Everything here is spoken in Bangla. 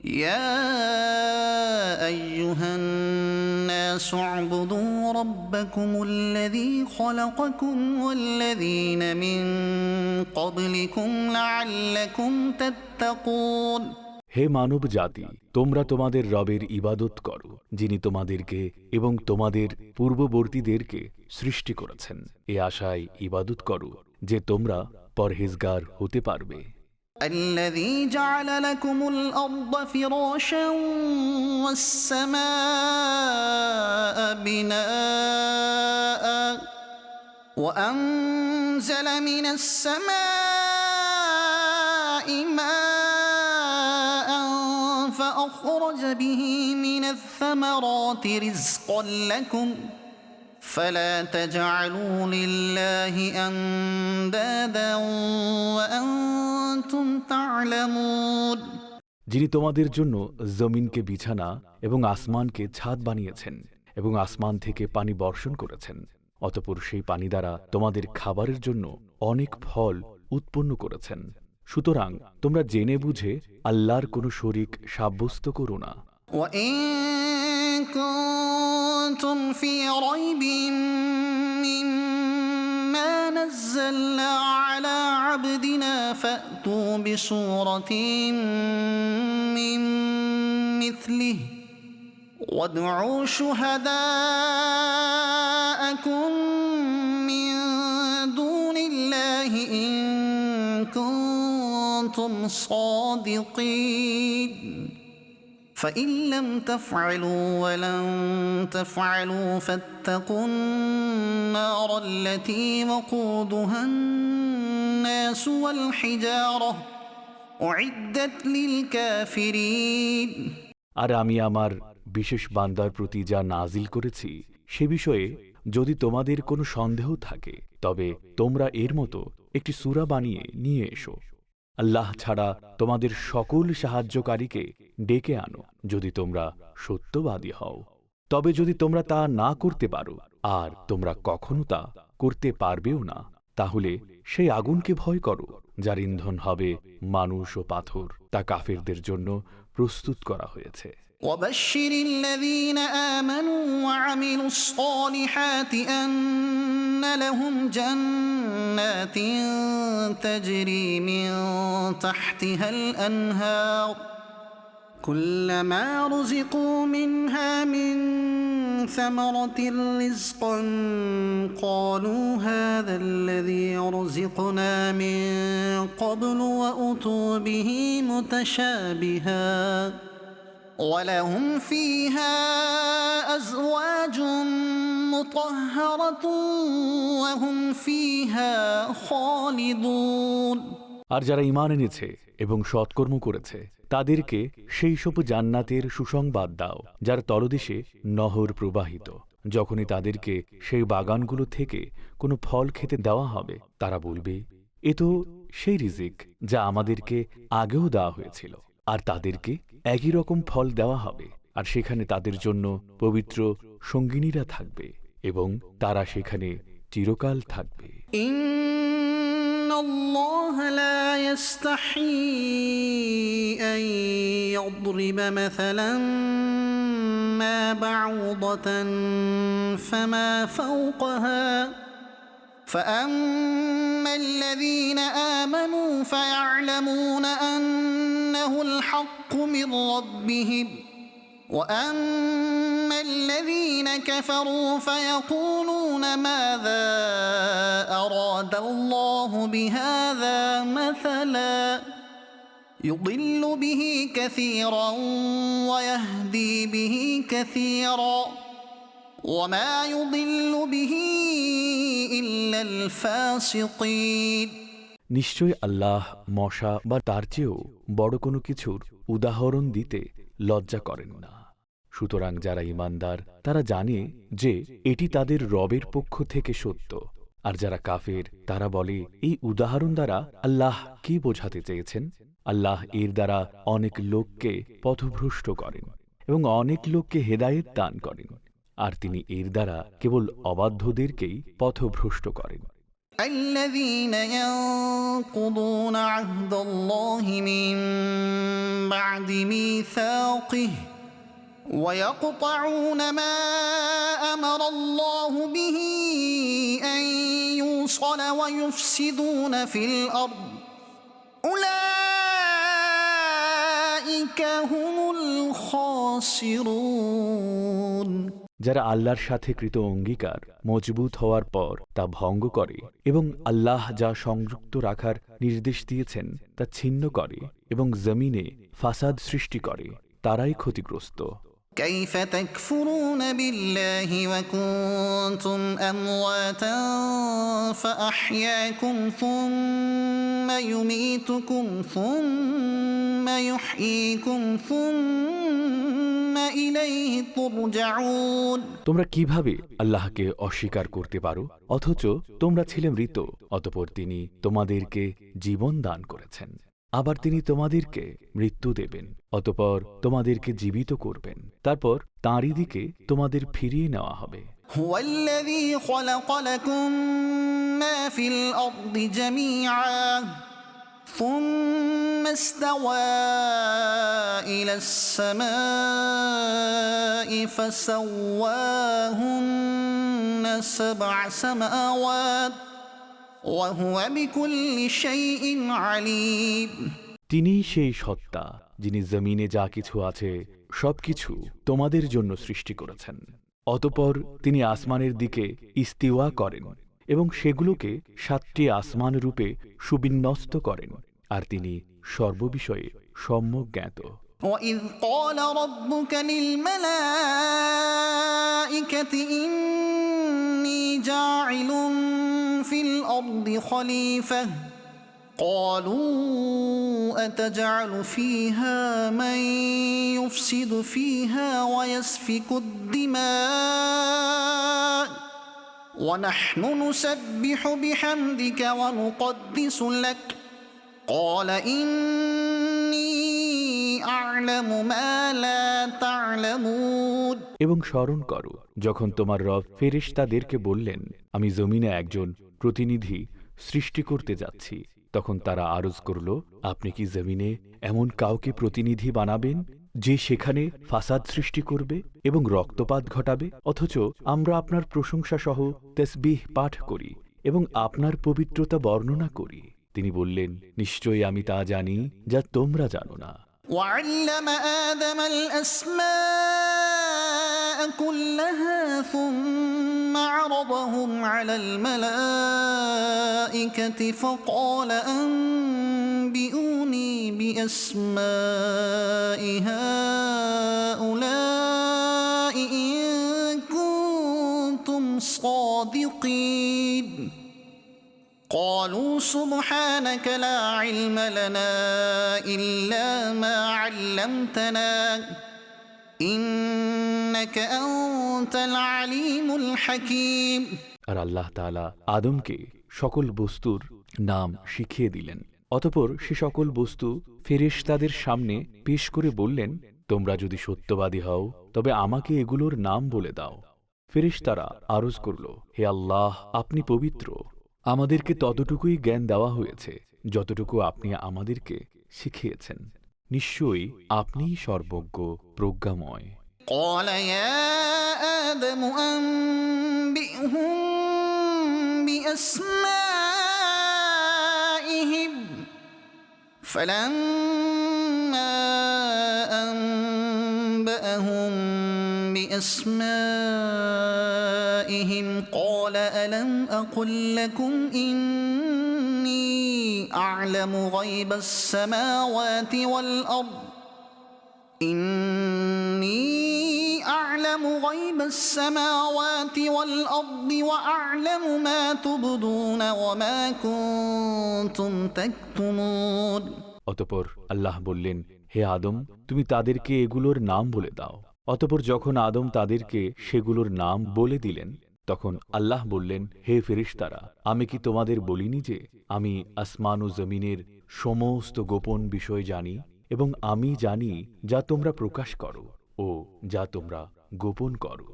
يا أيها الناس اعبدوا ربكم الذي خلقكم والذين من قبلكم لعلكم تتقون। হে মানব জাতি, তোমরা তোমাদের রবের ইবাদত করো, যিনি তোমাদেরকে এবং তোমাদের পূর্ববর্তীদেরকে সৃষ্টি করেছেন। এ আশায় ইবাদত করো যে তোমরা পরহেজগার হতে পারবে। الذي جعل لكم الأرض فراشا والسماء بناء وأنزل من السماء ماء فأخرج به من الثمرات رزقا لكم فلا تجعلوا لله أندادا وأنتم تعلمون। যিনি তোমাদের জন্য জমিনকে বিছানা এবং আসমানকে ছাদ বানিয়েছেন এবং আসমান থেকে পানি বর্ষণ করেছেন, অতঃপর সেই পানি দ্বারা তোমাদের খাবারের জন্য অনেক ফল উৎপন্ন করেছেন। সুতরাং তোমরা জেনে বুঝে আল্লাহর কোনো শরীক সাব্যস্ত করো না। وإن كنتم في ريب مما نزلنا على عبدنا فأتوا بسورة من مثله وادعوا شهداءكم من دون الله إن كنتم صادقين فإن لم تفعلوا ولن تفعلوا فاتقوا النار التي وقودها الناس والحجارة أعدت للكافرين। আর আমি আমার বিশেষ বান্দার প্রতি যা নাজিল করেছি সে বিষয়ে যদি তোমাদের কোনো সন্দেহ থাকে, তবে তোমরা এর মতো একটি সূরা বানিয়ে নিয়ে এসো। আল্লাহ ছাড়া তোমাদের সকল সাহায্যকারীকে ডেকে আনো যদি তোমরা সত্যবাদী হও। তবে যদি তোমরা তা না করতে পারো, আর তোমরা কখনো তা করতে পারবেও না, তাহলে সেই আগুনকে ভয় করো যার ইন্ধন হবে মানুষ ও পাথর। তা কাফেরদের জন্য প্রস্তুত করা হয়েছে। وبشر الذين آمنوا وعملوا الصالحات أن لهم جنات تجري من تحتها الأنهار كلما رزقوا منها من ثمرة رزقا قالوا هذا الذي رزقنا من قبل وأتوا به متشابها ولهم فيها أزواج مطهرة وهم فيها خالدون। আর যারা ঈমান এনেছে এবং সৎকর্ম করেছে তাদেরকে সেই সব জান্নাতের সুসংবাদ দাও যার তলদেশে নহর প্রবাহিত। যখনই তাদেরকে সেই বাগানগুলো থেকে কোনো ফল খেতে দেওয়া হবে, তারা বলবে, এ তো সেই রিজিক যা আমাদেরকে আগেও দেওয়া হয়েছিল। আর তাদেরকে একই রকম ফল দেওয়া হবে, আর সেখানে তাদের জন্য পবিত্র সঙ্গিনীরা থাকবে এবং তারা সেখানে চিরকাল থাকবে। ইন্নাল্লাহ লা ইস্তাহি আন ইয়াদরিবা মাসালান মা বাউদাতান ফামা ফাওকাহা فأما الذين آمنوا فيعلمون أنه الحق من ربهم وأما الذين كفروا فيقولون ماذا أراد الله بهذا مثلا يضل به كثيرا ويهدي به كثيرا وما يضل به إلا الفاسقين। নিশ্চয় আল্লাহ মশা বা তার চেয়েও বড় কোনো কিছুর উদাহরণ দিতে লজ্জা করেন না। সুতরাং যারা ঈমানদার তারা জানে যে এটি তাদের রবের পক্ষ থেকে সত্য, আর যারা কাফের তারা বলে, এই উদাহরণ দ্বারা আল্লাহ কি বোঝাতে চেয়েছেন? আল্লাহ এর দ্বারা অনেক লোককে পথভ্রষ্ট করেন এবং অনেক লোককে হেদায়েত দান করেন, আর তিনি এর দ্বারা কেবল অবাধ্যদেরকেই পথভ্রষ্ট করেন। الذين ينقضون عهد الله من بعد ميثاقه ويقطعون ما أمر الله به أن يوصل ويفسدون في الأرض أولئك هم الخاسرون। যারা আল্লাহর সাথে কৃত অঙ্গীকার মজবুত হওয়ার পর তা ভঙ্গ করে এবং আল্লাহ যা সংযুক্ত রাখার নির্দেশ দিয়েছেন তা ছিন্ন করে এবং জমিনে ফাসাদ সৃষ্টি করে, তারাই ক্ষতিগ্রস্ত। كيف تكفرون بالله وكنتم أمواتا فأحياكم ثم يميتكم ثم يحييكم ثم إليه ترجعون। তোমরা কিভাবে আল্লাহকে অস্বীকার করতে পারো অথচ তোমরা ছিলে মৃত, অতঃপর তিনি তোমাদেরকে জীবন দান করেছেন, আবার তিনি তোমাদেরকে মৃত্যু দেবেন, অতঃপর তোমাদেরকে জীবিত করবেন, তারপর তাঁরই দিকে তোমাদের ফিরিয়ে নেওয়া হবে। هو الذي خلق لكم ما في الأرض جميعا ثم استوى إلى السماء فسواهن 7 سماوات وهو بكل شيء عليم। তিনিই সেই সত্তা যিনি জমিনে যা কিছু আছে সবকিছু তোমাদের জন্য সৃষ্টি করেছেন, অতঃপর তিনি আসমানের দিকে ইস্তিওয়া করেন এবং সেগুলোকে 7টি আসমান রূপে সুবিন্যস্ত করেন, আর তিনি সর্ববিষয়ে সম্যক জ্ঞাত। وإذ قال ربك للملائكة إني جاعل في الأرض خليفة قالوا أتجعل فيها من يفسد فيها ويسفك الدماء ونحن نسبح بحمدك ونقدس لك قال إني أعلم ما لا تعلمون। এবং স্মরণ করো যখন তোমার রব ফেরেশতাদেরকে বললেন, আমি জমিনে একজন প্রতিনিধি সৃষ্টি করতে যাচ্ছি, তখন তারা আরজ করল, আপনি কি জমিনে এমন কাউকে প্রতিনিধি বানাবেন যে সেখানে ফাসাদ সৃষ্টি করবে এবং রক্তপাত ঘটাবে, অথচ আমরা আপনার প্রশংসা সহ তাসবিহ পাঠ করি এবং আপনার পবিত্রতা বর্ণনা করি। তিনি বললেন, নিশ্চয়ই আমি তা জানি যা তোমরা জানো না। وعلم آدم الأسماء كلها ثم عرضهم على الملائكة فقال أنبئوني بأسماء هؤلاء إن كنتم صادقين قالوا سبحانك لا علم لنا إلا ما علمتنا إنك أنت العليم الحكيم। আর আল্লাহ তাআলা আদমকে সকল বস্তুর নাম শিখিয়ে দিলেন, অতঃপর সে সকল বস্তু ফেরেশতাদের সামনে পেশ করে বললেন, তোমরা যদি সত্যবাদী হও তবে আমাকে এগুলোর নাম বলে দাও। ফেরেশতারা আরজ করল, হে আল্লাহ, আপনি পবিত্র, আমাদেরকে ততটুকুই জ্ঞান দেওয়া হয়েছে যতটুকু আপনি আমাদেরকে শিখিয়েছেন, নিশ্চয়ই আপনিই সর্বজ্ঞ প্রজ্ঞাময়। قال يا آدم أنبئهم بأسمائهم فلما أنبأهم بأسمائهم قال ألم أقل لكم إني أعلم غيب السماوات والأرض إني أعلم غيب السماوات والأرض وأعلم ما تبدون وما كنتم تكتمون। অতঃপর আল্লাহ বললেন, হে আদম, তুমি তাদেরকে এগুলোর নাম বলে দাও। অতঃপর যখন আদম তাদেরকে সেগুলোর নাম বলে দিলেন, তখন আল্লাহ বললেন, হে ফেরেশতারা, আমি কি তোমাদের বলিনি যে আমি আসমান ও জমিনের সমস্ত গোপন বিষয় জানি এবং আমি জানি যা তোমরা প্রকাশ করো ও যা তোমরা গোপন করো।